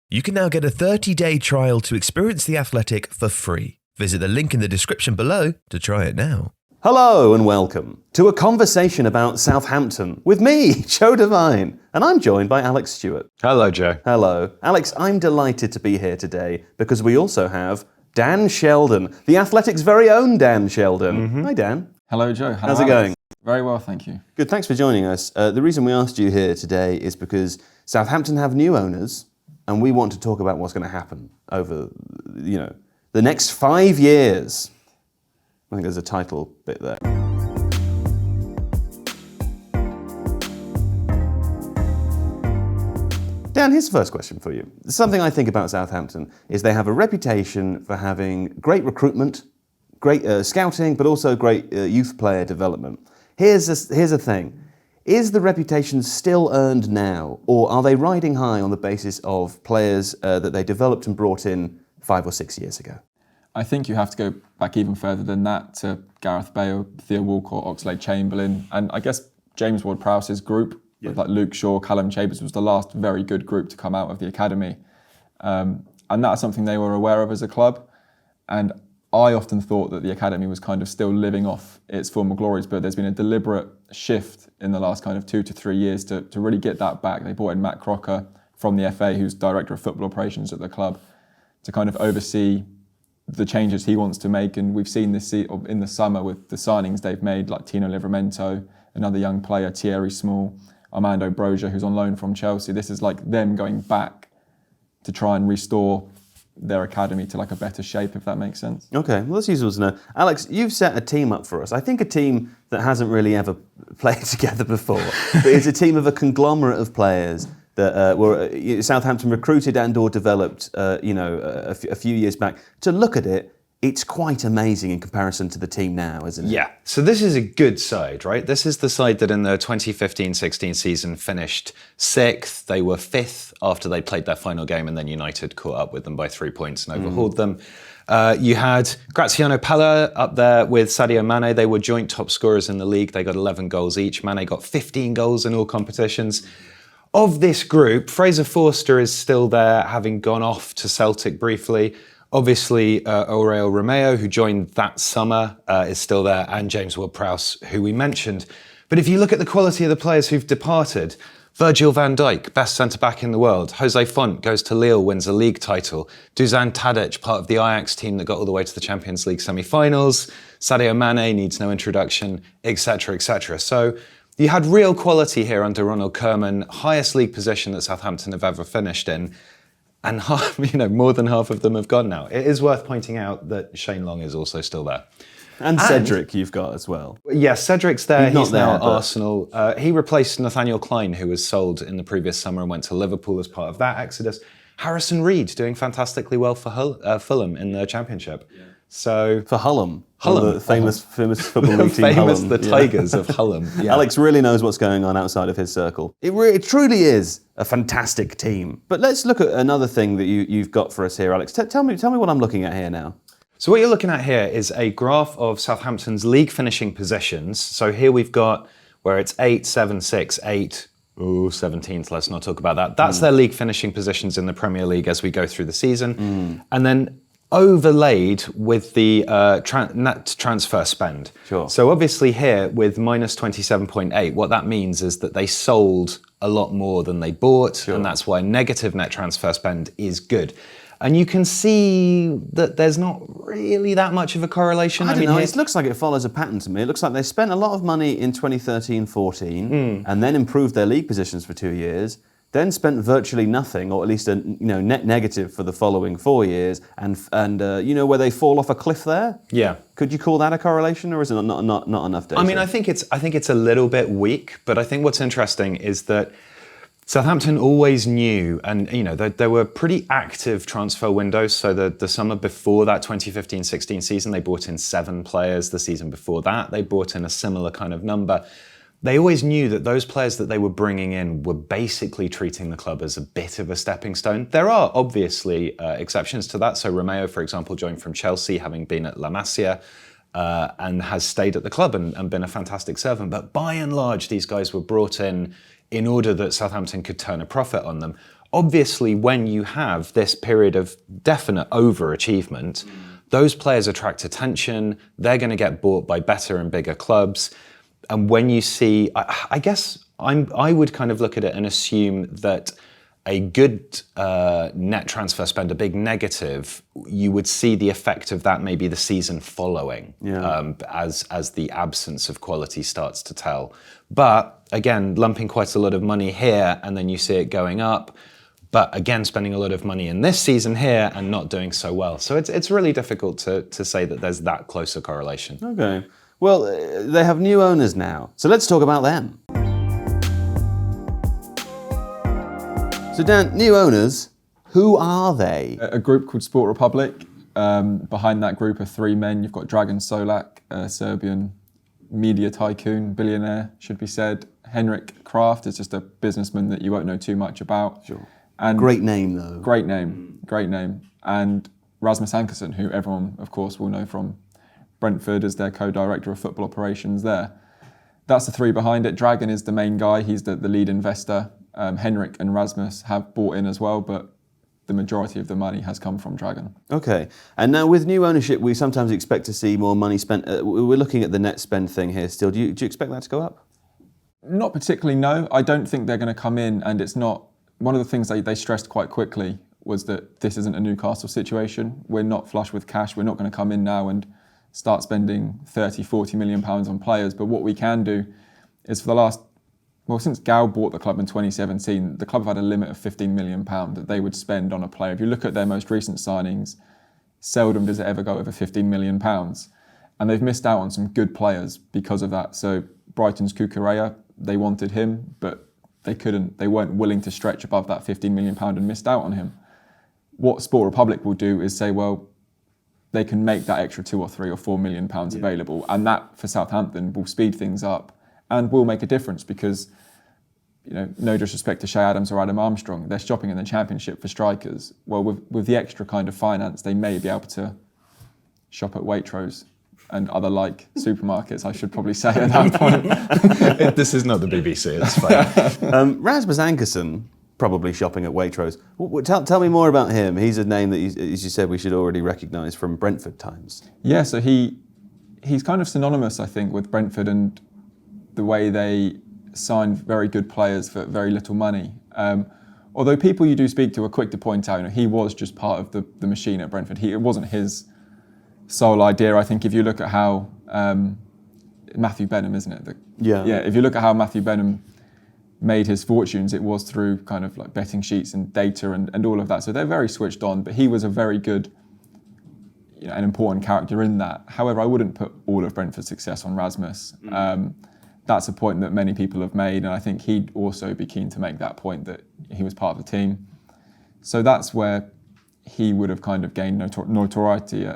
You can now get a 30-day trial to experience The Athletic for free. Visit the link in the description below to try it now. Hello and welcome to a conversation about Southampton with me, Joe Devine, and I'm joined by Alex Stewart. Hello, Joe. Hello. Alex, I'm delighted to be here today because we also have Dan Sheldon, The Athletic's very own Dan Sheldon. Hi, Dan. Hello, Joe. Hello, How's it going? Very well, thank you. Good, thanks for joining us. The reason we asked you here today is because Southampton have new owners and we want to talk about what's going to happen over, the next 5 years. I think there's a title bit there. Dan, here's the first question for you. Something I think about Southampton is they have a reputation for having great recruitment, great scouting, but also great youth player development. Here's a thing. Is the reputation still earned now, or are they riding high on the basis of players that they developed and brought in 5 or 6 years ago? I think you have to go back even further than that to Gareth Bale, Theo Walcott, Oxlade-Chamberlain, and I guess James Ward-Prowse's group, with like Luke Shaw, Callum Chambers, was the last very good group to come out of the academy. And that's something they were aware of as a club. And I often thought that the academy was kind of still living off its former glories, but there's been a deliberate shift in the last kind of 2 to 3 years to really get that back. They brought in Matt Crocker from the FA, who's Director of Football Operations at the club, to kind of oversee the changes he wants to make. And we've seen this in the summer with the signings they've made, like Tino Livramento, another young player, Thierry Small, Armando Broja, who's on loan from Chelsea. This is like them going back to try and restore their academy to like a better shape, if that makes sense. Okay, well, that's useful to know. Alex, you've set a team up for us. I think a team that hasn't really ever played together before, but it's a team of a conglomerate of players that were Southampton recruited and or developed, a few years back. To look at it, it's quite amazing in comparison to the team now, isn't it? Yeah, so this is a good side, right? This is the side that in the 2015-16 season finished 6th. They were 5th after they played their final game, and then United caught up with them by 3 points and overhauled them. You had Graziano Pella up there with Sadio Mane. They were joint top scorers in the league. They got 11 goals each. Mane got 15 goals in all competitions. Of this group, Fraser Forster is still there, having gone off to Celtic briefly. Obviously, Aurelio Romeo, who joined that summer, is still there, and James Ward-Prowse, who we mentioned. But if you look at the quality of the players who've departed, Virgil van Dijk, best centre-back in the world. Jose Font goes to Lille, wins a league title. Dusan Tadic, part of the Ajax team that got all the way to the Champions League semi-finals. Sadio Mane needs no introduction, etc., etc. So you had real quality here under Ronald Koeman, highest league position that Southampton have ever finished in. And more than half of them have gone now. It is worth pointing out that Shane Long is also still there. And Cedric you've got as well. Yes, Cedric's there. He's now at but Arsenal. He replaced Nathaniel Klein, who was sold in the previous summer and went to Liverpool as part of that exodus. Harrison Reed doing fantastically well for Fulham in the Championship. Yeah. So for Hullum, the famous football league team Hullum. The Tigers of Hullum. Yeah. Alex really knows what's going on outside of his circle. It truly is a fantastic team. But let's look at another thing that you've got for us here, Alex. Tell me what I'm looking at here now. So what you're looking at here is a graph of Southampton's league finishing positions. So here we've got where it's 8, 7, 6, 8. 17th, let's not talk about that. That's their league finishing positions in the Premier League as we go through the season. And then overlaid with the net transfer spend. Sure. So obviously here with minus 27.8, what that means is that they sold a lot more than they bought, sure. And that's why negative net transfer spend is good. And you can see that there's not really that much of a correlation. I don't know, it looks like it follows a pattern to me. It looks like they spent a lot of money in 2013-14 and then improved their league positions for 2 years, then spent virtually nothing, or at least a net negative for the following 4 years, and where they fall off a cliff there. Yeah. Could you call that a correlation, or is it not enough data? I mean, I think it's a little bit weak, but I think what's interesting is that Southampton always knew, and there were pretty active transfer windows. So the summer before that 2015-16 season, they brought in 7 players. The season before that, they brought in a similar kind of number. They always knew that those players that they were bringing in were basically treating the club as a bit of a stepping stone. There are obviously exceptions to that. So Romeo, for example, joined from Chelsea, having been at La Masia, and has stayed at the club and been a fantastic servant. But by and large, these guys were brought in order that Southampton could turn a profit on them. obviously when you have this period of definite overachievement, those players attract attention, they're going to get bought by better and bigger clubs. And when you see, I guess I would kind of look at it and assume that a good net transfer spend, a big negative, you would see the effect of that maybe the season following, as the absence of quality starts to tell. But again, lumping quite a lot of money here and then you see it going up, but again, spending a lot of money in this season here and not doing so well. So it's really difficult to say that there's that close a correlation. Okay. Well, they have new owners now, so let's talk about them. So Dan, new owners, who are they? A group called Sport Republic. Behind that group are three men. You've got Dragan Solak, a Serbian media tycoon, billionaire, should be said. Henrik Kraft is just a businessman that you won't know too much about. Sure. And Great name, though. Great name. And Rasmus Ankersen, who everyone, of course, will know from Brentford as their co-director of football operations there. That's the three behind it. Dragan is the main guy. He's the lead investor. Henrik and Rasmus have bought in as well, but the majority of the money has come from Dragan. Okay. And now with new ownership, we sometimes expect to see more money spent. We're looking at the net spend thing here still. Do you expect that to go up? Not particularly, no. I don't think they're going to come in, and it's not... One of the things they stressed quite quickly was that this isn't a Newcastle situation. We're not flush with cash. We're not going to come in now and start spending 30, 40 million pounds on players. But what we can do is for the last... Well, since Gal bought the club in 2017, the club have had a limit of £15 million that they would spend on a player. If you look at their most recent signings, seldom does it ever go over £15 million. And they've missed out on some good players because of that. So Brighton's Cucurella, they wanted him, but they couldn't. They weren't willing to stretch above that £15 million and missed out on him. What Sport Republic will do is say, well, they can make that extra £2 or £3 or £4 million available. And that, for Southampton, will speed things up and will make a difference because, you know, no disrespect to Shay Adams or Adam Armstrong, they're shopping in the Championship for strikers. Well, with the extra kind of finance, they may be able to shop at Waitrose and other like supermarkets, I should probably say at that point. This is not the BBC, it's fine. Rasmus Ankersen, probably shopping at Waitrose. Tell me more about him. He's a name that, as you said, we should already recognise from Brentford times. Yeah, so he's kind of synonymous, I think, with Brentford and the way they sign very good players for very little money. Although people you do speak to are quick to point out, you know, he was just part of the machine at Brentford. It wasn't his sole idea. I think if you look at how Matthew Benham, isn't it? Yeah. If you look at how Matthew Benham made his fortunes, it was through kind of like betting sheets and data and all of that. So they're very switched on, but he was a very good, you know, an important character in that. However, I wouldn't put all of Brentford's success on Rasmus. That's a point that many people have made, and I think he'd also be keen to make that point that he was part of the team. So that's where he would have kind of gained notoriety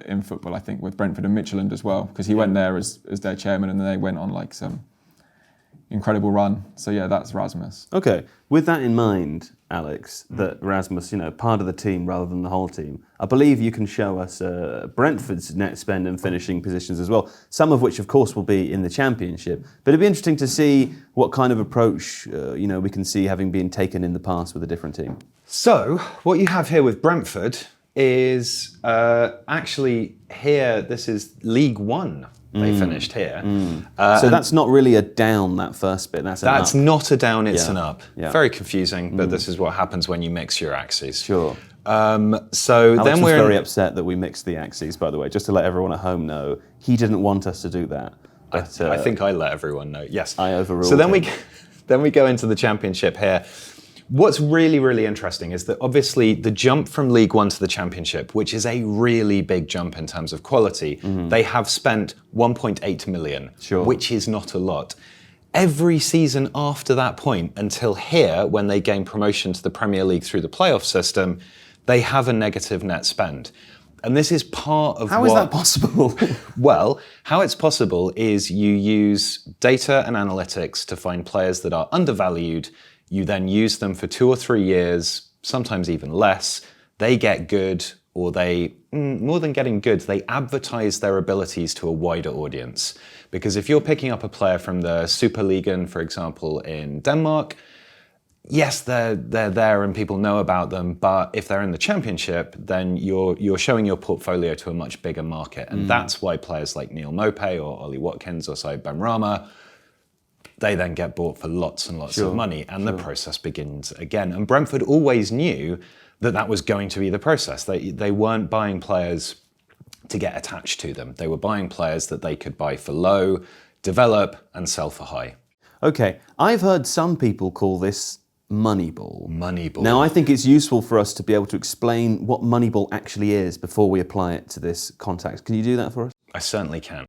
in football, I think, with Brentford and Midtjylland as well, because he went there as their chairman, and then they went on like some incredible run. So yeah, that's Rasmus. Okay, with that in mind, Alex, that Rasmus, you know, part of the team rather than the whole team, I believe you can show us Brentford's net spend and finishing positions as well, some of which, of course, will be in the Championship. But it'd be interesting to see what kind of approach, you know, we can see having been taken in the past with a different team. So, what you have here with Brentford is actually here, this is League One. They finished here. So that's not really a down, that first bit. That's That's an up. not a down, it's Yeah. an up. Yeah. Very confusing, but this is what happens when you mix your axes. Sure. So Alex then was we're very upset that we mixed the axes, by the way, just to let everyone at home know. He didn't want us to do that. But, I think I let everyone know. Yes. I overruled So then him. we go into the Championship here. What's really, really interesting is that obviously the jump from League One to the Championship, which is a really big jump in terms of quality, they have spent 1.8 million, Sure. which is not a lot. Every season after that point, until here, when they gain promotion to the Premier League through the playoff system, they have a negative net spend. And this is part of How is that possible? Well, how it's possible is you use data and analytics to find players that are undervalued. You then use them for 2 or 3 years, sometimes even less. They get good, or they, more than getting good, they advertise their abilities to a wider audience. Because if you're picking up a player from the Superligaen, for example, in Denmark, yes, they're there and people know about them, but if they're in the Championship, then you're showing your portfolio to a much bigger market. And that's why players like Neil Maupay or Ollie Watkins or Said Benrahma, they then get bought for lots and lots of money, and the process begins again. And Brentford always knew that was going to be the process. They weren't buying players to get attached to them. They were buying players that they could buy for low, develop, and sell for high. Okay, I've heard some people call this Moneyball. Moneyball. Now, I think it's useful for us to be able to explain what Moneyball actually is before we apply it to this context. Can you do that for us? I certainly can.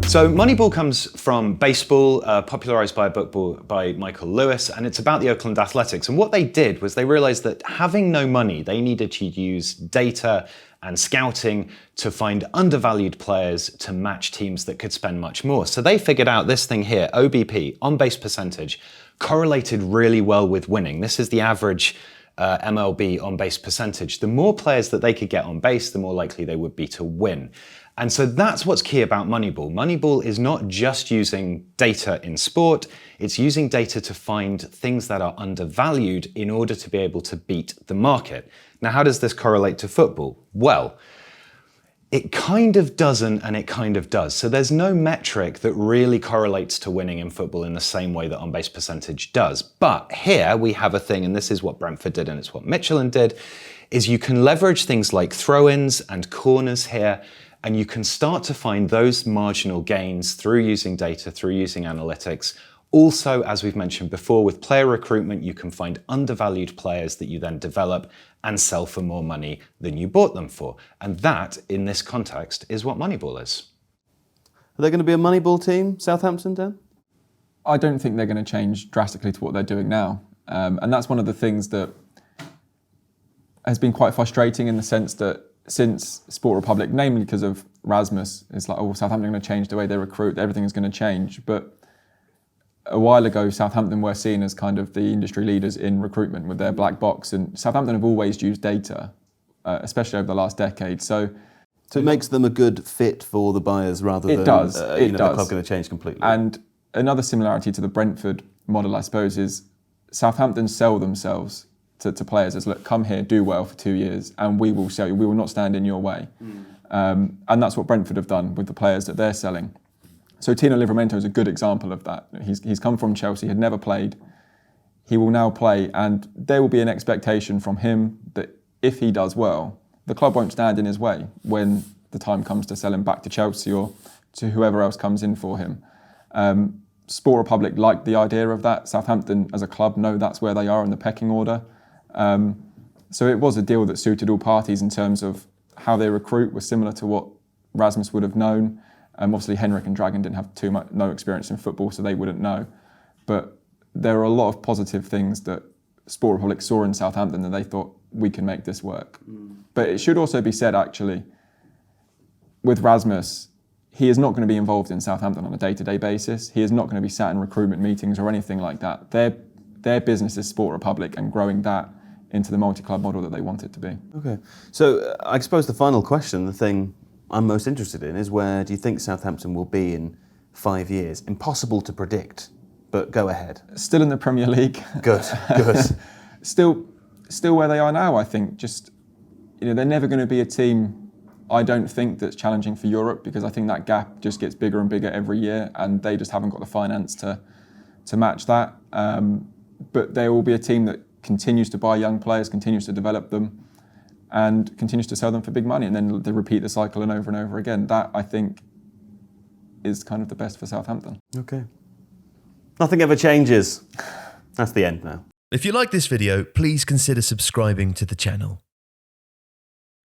So Moneyball comes from baseball, popularised by a book by Michael Lewis, and it's about the Oakland Athletics. And what they did was they realised that having no money, they needed to use data and scouting to find undervalued players to match teams that could spend much more. So they figured out this thing here, OBP, on-base percentage, correlated really well with winning. This is the average MLB on-base percentage. The more players that they could get on base, the more likely they would be to win. And so that's what's key about Moneyball. Moneyball is not just using data in sport, it's using data to find things that are undervalued in order to be able to beat the market. Now, how does this correlate to football? Well, it kind of doesn't and it kind of does. So there's no metric that really correlates to winning in football in the same way that on-base percentage does. But here we have a thing, and this is what Brentford did and it's what Michelin did, is you can leverage things like throw-ins and corners here, and you can start to find those marginal gains through using data, through using analytics. Also, as we've mentioned before, with player recruitment, you can find undervalued players that you then develop and sell for more money than you bought them for. And that, in this context, is what Moneyball is. Are they going to be a Moneyball team, Southampton, Dan? I don't think they're going to change drastically to what they're doing now. And that's one of the things that has been quite frustrating in the sense that since Sport Republic, namely because of Rasmus, it's like, oh, Southampton are going to change the way they recruit, everything is going to change. But a while ago, Southampton were seen as kind of the industry leaders in recruitment with their black box, and Southampton have always used data, especially over the last decade. So it makes them a good fit for the buyers rather than the club going to change completely. And another similarity to the Brentford model, I suppose, is Southampton sell themselves to players as, look, come here, do well for 2 years, and we will sell you. We will not stand in your way. And that's what Brentford have done with the players that they're selling. So Tino Livramento is a good example of that. He's come from Chelsea, had never played. He will now play, and there will be an expectation from him that if he does well, the club won't stand in his way when the time comes to sell him back to Chelsea or to whoever else comes in for him. Sport Republic liked the idea of that. Southampton as a club know that's where they are in the pecking order. So it was a deal that suited all parties in terms of how they recruit was similar to what Rasmus would have known. Obviously Henrik and Dragon didn't have no experience in football, so they wouldn't know. But there are a lot of positive things that Sport Republic saw in Southampton that they thought, we can make this work. But it should also be said, actually, with Rasmus, he is not going to be involved in Southampton on a day-to-day basis. He is not going to be sat in recruitment meetings or anything like that. Their business is Sport Republic and growing that into the multi-club model that they want it to be. Okay. So I suppose the final question, the thing I'm most interested in, is where do you think Southampton will be in 5 years? Impossible to predict, but go ahead. Still in the Premier League. Good. Still where they are now, I think. Just, they're never going to be a team, I don't think, that's challenging for Europe, because I think that gap just gets bigger and bigger every year, and they just haven't got the finance to match that. But they will be a team that continues to buy young players, continues to develop them, and continues to sell them for big money, and then they repeat the cycle and over again. That, I think, is kind of the best for Southampton. Okay. Nothing ever changes. That's the end now. If you like this video, please consider subscribing to the channel.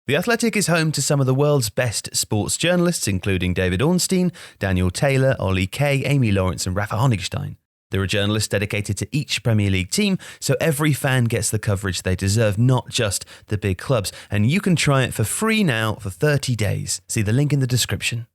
The Athletic is home to some of the world's best sports journalists, including David Ornstein, Daniel Taylor, Ollie Kay, Amy Lawrence and Rafa Honigstein. There are journalists dedicated to each Premier League team, so every fan gets the coverage they deserve, not just the big clubs. And you can try it for free now for 30 days. See the link in the description.